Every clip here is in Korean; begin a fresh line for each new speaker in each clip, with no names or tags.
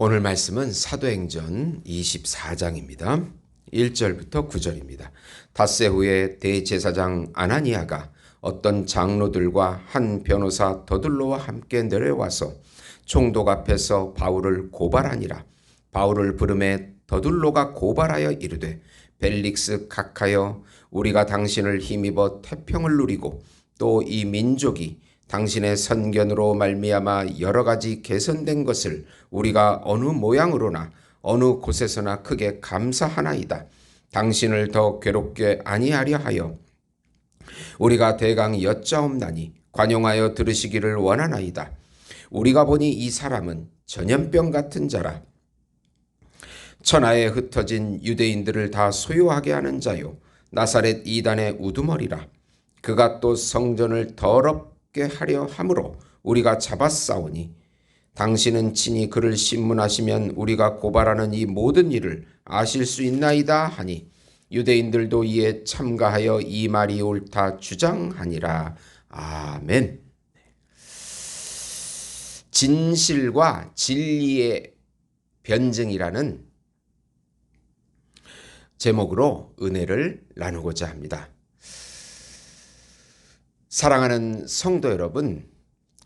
오늘 말씀은 사도행전 24장입니다. 1절부터 9절입니다. 닷새 후에 대제사장 아나니아가 어떤 장로들과 한 변호사 더둘로와 함께 내려와서 총독 앞에서 바울을 고발하니라. 바울을 부르매 더둘로가 고발하여 이르되 벨릭스 각하여 우리가 당신을 힘입어 태평을 누리고 또 이 민족이 당신의 선견으로 말미암아 여러 가지 개선된 것을 우리가 어느 모양으로나 어느 곳에서나 크게 감사하나이다. 당신을 더 괴롭게 아니하려 하여 우리가 대강 여짜옵나니 관용하여 들으시기를 원하나이다. 우리가 보니 이 사람은 전염병 같은 자라. 천하에 흩어진 유대인들을 다 소유하게 하는 자요 나사렛 이단의 우두머리라. 그가 또 성전을 더럽게 하려 함으로 우리가 잡아싸우니 당신은 친히 그를 신문하시면 우리가 고발하는 이 모든 일을 아실 수 있나이다 하니 유대인들도 이에 참가하여 이 말이 옳다 주장하니라. 아멘. 진실과 진리의 변증이라는 제목으로 은혜를 나누고자 합니다. 사랑하는 성도 여러분,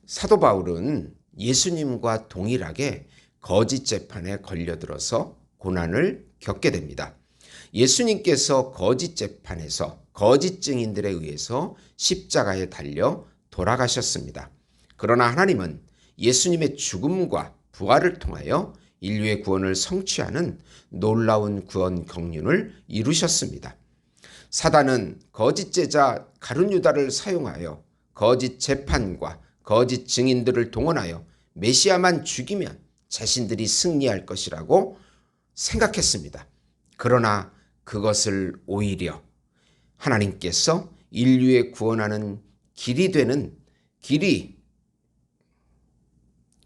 사도 바울은 예수님과 동일하게 거짓 재판에 걸려들어서 고난을 겪게 됩니다. 예수님께서 거짓 재판에서 거짓 증인들에 의해서 십자가에 달려 돌아가셨습니다. 그러나 하나님은 예수님의 죽음과 부활을 통하여 인류의 구원을 성취하는 놀라운 구원 경륜을 이루셨습니다. 사단은 거짓 제자 가룟 유다를 사용하여 거짓 재판과 거짓 증인들을 동원하여 메시아만 죽이면 자신들이 승리할 것이라고 생각했습니다. 그러나 그것을 오히려 하나님께서 인류의 구원하는 길이 되는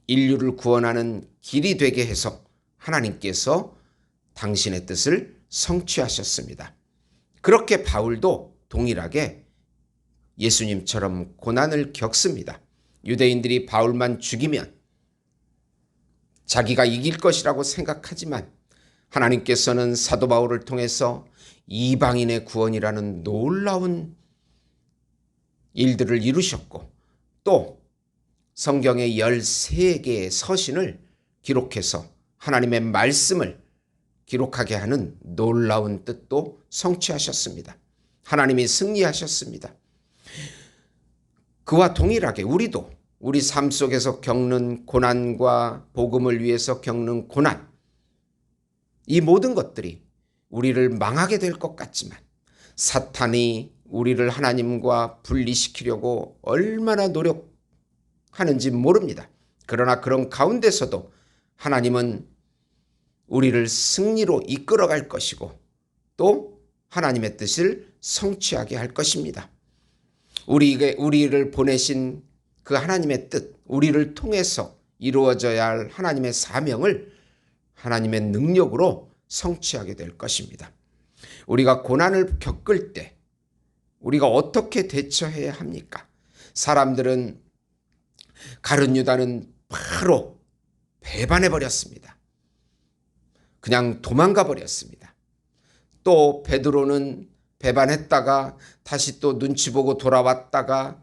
인류를 구원하는 길이 되게 해서 하나님께서 당신의 뜻을 성취하셨습니다. 그렇게 바울도 동일하게 예수님처럼 고난을 겪습니다. 유대인들이 바울만 죽이면 자기가 이길 것이라고 생각하지만 하나님께서는 사도 바울을 통해서 이방인의 구원이라는 놀라운 일들을 이루셨고 또 성경의 13개의 서신을 기록해서 하나님의 말씀을 기록하게 하는 놀라운 뜻도 성취하셨습니다. 하나님이 승리하셨습니다. 그와 동일하게 우리도 우리 삶 속에서 겪는 고난과 복음을 위해서 겪는 고난, 이 모든 것들이 우리를 망하게 될 것 같지만 사탄이 우리를 하나님과 분리시키려고 얼마나 노력하는지 모릅니다. 그러나 그런 가운데서도 하나님은 우리를 승리로 이끌어갈 것이고 또 하나님의 뜻을 성취하게 할 것입니다. 우리를 보내신 그 하나님의 뜻, 우리를 통해서 이루어져야 할 하나님의 사명을 하나님의 능력으로 성취하게 될 것입니다. 우리가 고난을 겪을 때 우리가 어떻게 대처해야 합니까? 사람들은 가룟 유다는 바로 배반해버렸습니다. 그냥 도망가 버렸습니다. 또 베드로는 배반했다가 다시 또 눈치 보고 돌아왔다가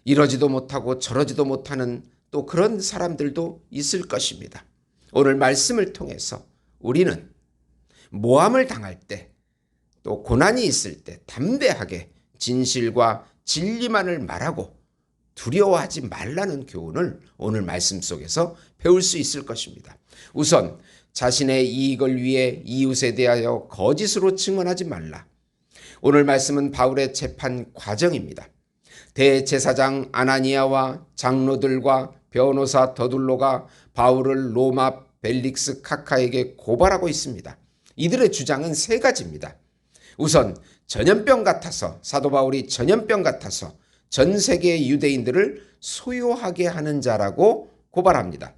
이러지도 못하고 저러지도 못하는 또 그런 사람들도 있을 것입니다. 오늘 말씀을 통해서 우리는 모함을 당할 때 또 고난이 있을 때 담대하게 진실과 진리만을 말하고 두려워하지 말라는 교훈을 오늘 말씀 속에서 배울 수 있을 것입니다. 우선 자신의 이익을 위해 이웃에 대하여 거짓으로 증언하지 말라. 오늘 말씀은 바울의 재판 과정입니다. 대제사장 아나니아와 장로들과 변호사 더둘로가 바울을 로마 벨릭스 카카에게 고발하고 있습니다. 이들의 주장은 세 가지입니다. 우선 전염병 같아서 사도 바울이 전염병 같아서 전 세계의 유대인들을 소요하게 하는 자라고 고발합니다.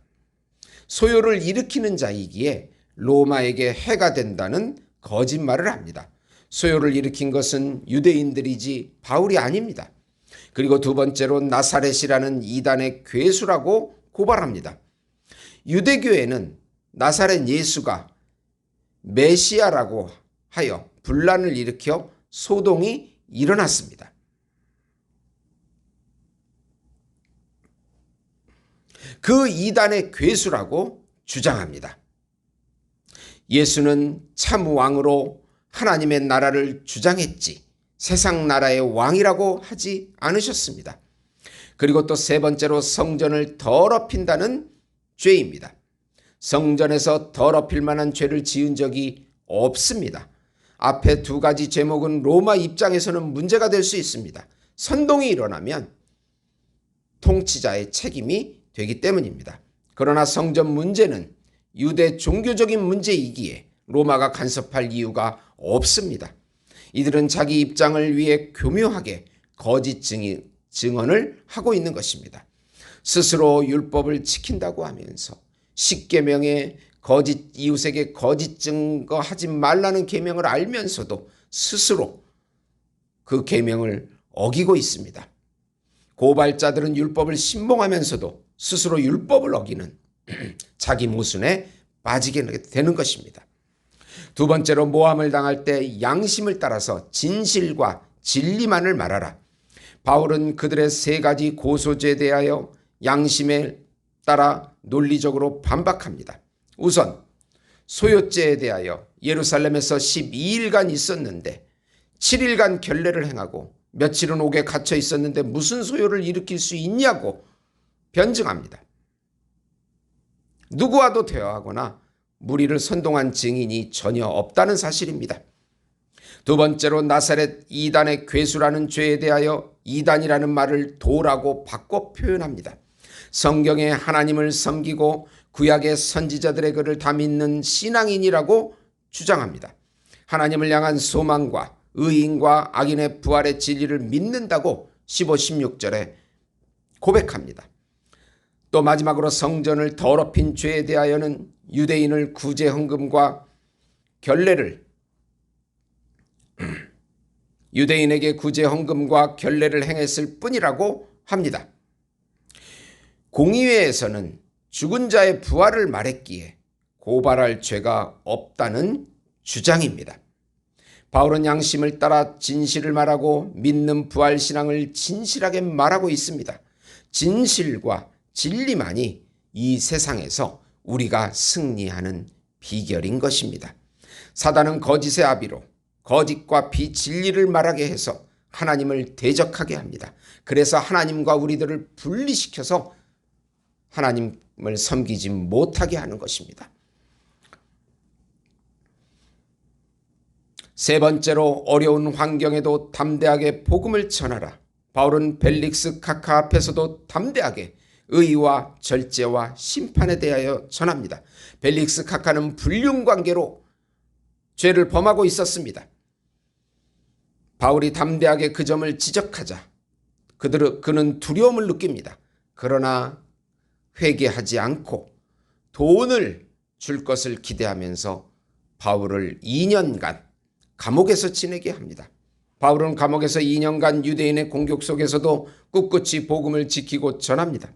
소요를 일으키는 자이기에 로마에게 해가 된다는 거짓말을 합니다. 소요를 일으킨 것은 유대인들이지 바울이 아닙니다. 그리고 두 번째로 나사렛이라는 이단의 괴수라고 고발합니다. 유대교에는 나사렛 예수가 메시아라고 하여 분란을 일으켜 소동이 일어났습니다. 그 이단의 괴수라고 주장합니다. 예수는 참 왕으로 하나님의 나라를 주장했지 세상 나라의 왕이라고 하지 않으셨습니다. 그리고 또 세 번째로 성전을 더럽힌다는 죄입니다. 성전에서 더럽힐 만한 죄를 지은 적이 없습니다. 앞에 두 가지 제목은 로마 입장에서는 문제가 될 수 있습니다. 선동이 일어나면 통치자의 책임이 되기 때문입니다. 그러나 성전 문제는 유대 종교적인 문제이기에 로마가 간섭할 이유가 없습니다. 이들은 자기 입장을 위해 교묘하게 거짓 증언을 하고 있는 것입니다. 스스로 율법을 지킨다고 하면서 십계명에 거짓 이웃에게 거짓 증거하지 말라는 계명을 알면서도 스스로 그 계명을 어기고 있습니다. 고발자들은 율법을 신봉하면서도 스스로 율법을 어기는 자기 모순에 빠지게 되는 것입니다. 두 번째로 모함을 당할 때 양심을 따라서 진실과 진리만을 말하라. 바울은 그들의 세 가지 고소죄에 대하여 양심에 따라 논리적으로 반박합니다. 우선 소요죄에 대하여 예루살렘에서 12일간 있었는데 7일간 결례를 행하고 며칠은 옥에 갇혀 있었는데 무슨 소요를 일으킬 수 있냐고 변증합니다. 누구와도 대화하거나 무리를 선동한 증인이 전혀 없다는 사실입니다. 두 번째로 나사렛 이단의 괴수라는 죄에 대하여 이단이라는 말을 도라고 바꿔 표현합니다. 성경에 하나님을 섬기고 구약의 선지자들의 글을 다 믿는 신앙인이라고 주장합니다. 하나님을 향한 소망과 의인과 악인의 부활의 진리를 믿는다고 15, 16절에 고백합니다. 또 마지막으로 성전을 더럽힌 죄에 대하여는 유대인을 구제 헌금과 결례를 유대인에게 구제 헌금과 결례를 행했을 뿐이라고 합니다. 공의회에서는 죽은 자의 부활을 말했기에 고발할 죄가 없다는 주장입니다. 바울은 양심을 따라 진실을 말하고 믿는 부활신앙을 진실하게 말하고 있습니다. 진실과 진리만이 이 세상에서 우리가 승리하는 비결인 것입니다. 사단은 거짓의 아비로 거짓과 비진리를 말하게 해서 하나님을 대적하게 합니다. 그래서 하나님과 우리들을 분리시켜서 하나님을 섬기지 못하게 하는 것입니다. 세 번째로 어려운 환경에도 담대하게 복음을 전하라. 바울은 벨릭스 카카 앞에서도 담대하게 의와 절제와 심판에 대하여 전합니다. 벨릭스 카카는 불륜관계로 죄를 범하고 있었습니다. 바울이 담대하게 그 점을 지적하자 그는 두려움을 느낍니다. 그러나 회개하지 않고 돈을 줄 것을 기대하면서 바울을 2년간 감옥에서 지내게 합니다. 바울은 감옥에서 2년간 유대인의 공격 속에서도 꿋꿋이 복음을 지키고 전합니다.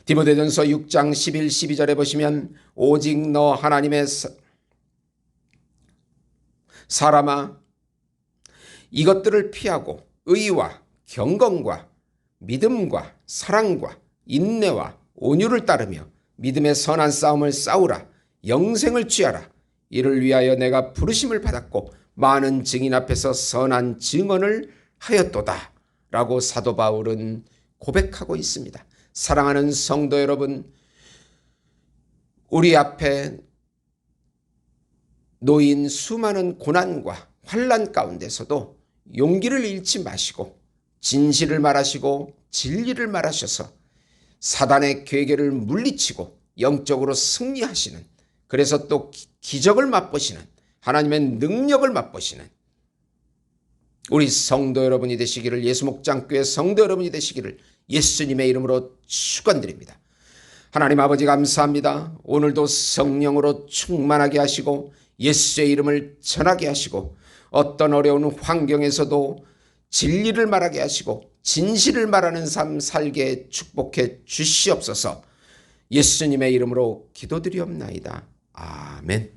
디모데전서 6장 11, 12절에 보시면 오직 너 하나님의 사람아 이것들을 피하고 의와 경건과 믿음과 사랑과 인내와 온유를 따르며 믿음의 선한 싸움을 싸우라. 영생을 취하라. 이를 위하여 내가 부르심을 받았고 많은 증인 앞에서 선한 증언을 하였도다. 라고 사도 바울은 고백하고 있습니다. 사랑하는 성도 여러분, 우리 앞에 놓인 수많은 고난과 환난 가운데서도 용기를 잃지 마시고 진실을 말하시고 진리를 말하셔서 사단의 괴계를 물리치고 영적으로 승리하시는, 그래서 또 기적을 맛보시는, 하나님의 능력을 맛보시는 우리 성도 여러분이 되시기를, 예수목장교회 성도 여러분이 되시기를 예수님의 이름으로 축원드립니다. 하나님 아버지 감사합니다. 오늘도 성령으로 충만하게 하시고 예수의 이름을 전하게 하시고 어떤 어려운 환경에서도 진리를 말하게 하시고 진실을 말하는 삶 살게 축복해 주시옵소서. 예수님의 이름으로 기도드리옵나이다. 아멘.